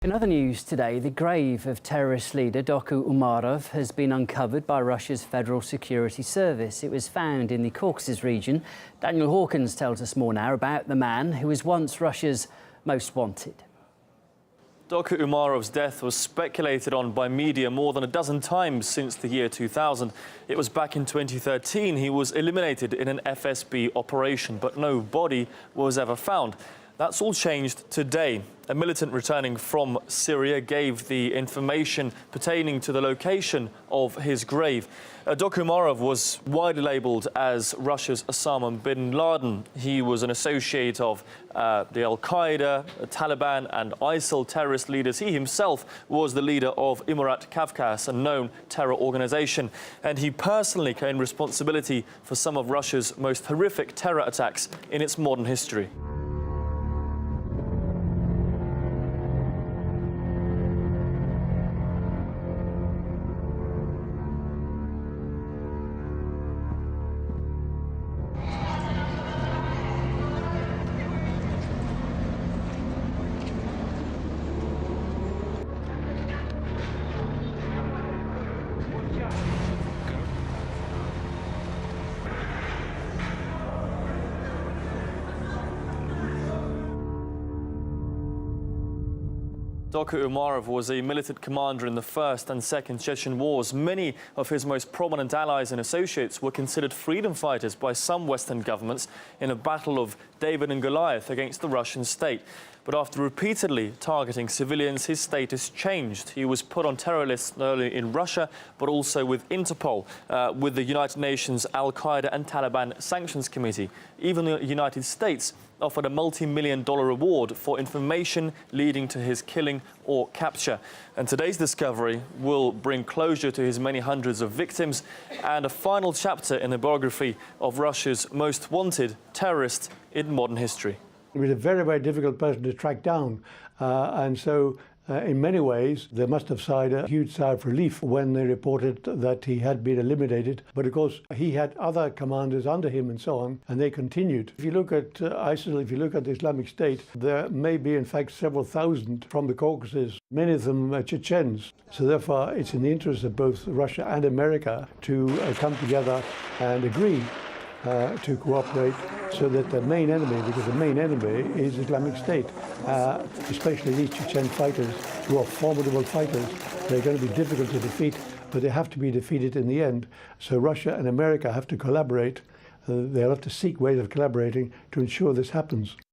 In other news today, the grave of terrorist leader Doku Umarov has been uncovered by Russia's Federal Security Service. It was found in the Caucasus region. Daniel Hawkins tells us more now about the man who was once Russia's most wanted. Doku Umarov's death was speculated on by media more than a dozen times since the year 2000. It was back in 2013 he was eliminated in an FSB operation, but no body was ever found. That's all changed today. A militant returning from Syria gave the information pertaining to the location of his grave. Doku Umarov was widely labelled as Russia's Osama bin Laden. He was an associate of the Al-Qaeda, Taliban and ISIL terrorist leaders. He himself was the leader of Imarat Kavkaz, a known terror organisation. And he personally claimed responsibility for some of Russia's most horrific terror attacks in its modern history. Doku Umarov was a militant commander in the First and Second Chechen Wars. Many of his most prominent allies and associates were considered freedom fighters by some Western governments in a battle of David and Goliath against the Russian state. But after repeatedly targeting civilians, his status changed. He was put on terror lists not only in Russia, but also with Interpol, with the United Nations, Al-Qaeda and Taliban Sanctions Committee. Even the United States offered a multi-million-dollar reward for information leading to his killing or capture. And today's discovery will bring closure to his many hundreds of victims and a final chapter in the biography of Russia's most wanted terrorist in modern history. He was a very, very difficult person to track down. In many ways, they must have sighed a huge sigh of relief when they reported that he had been eliminated. But of course, he had other commanders under him and so on, and they continued. If you look at ISIL, if you look at the Islamic State, there may be, in fact, several thousand from the Caucasus, many of them Chechens. So therefore, it's in the interest of both Russia and America to come together and agree to cooperate so that the main enemy, because the main enemy is Islamic State, especially these Chechen fighters who are formidable fighters. They're going to be difficult to defeat, but they have to be defeated in the end. So Russia and America have to collaborate. They'll have to seek ways of collaborating to ensure this happens.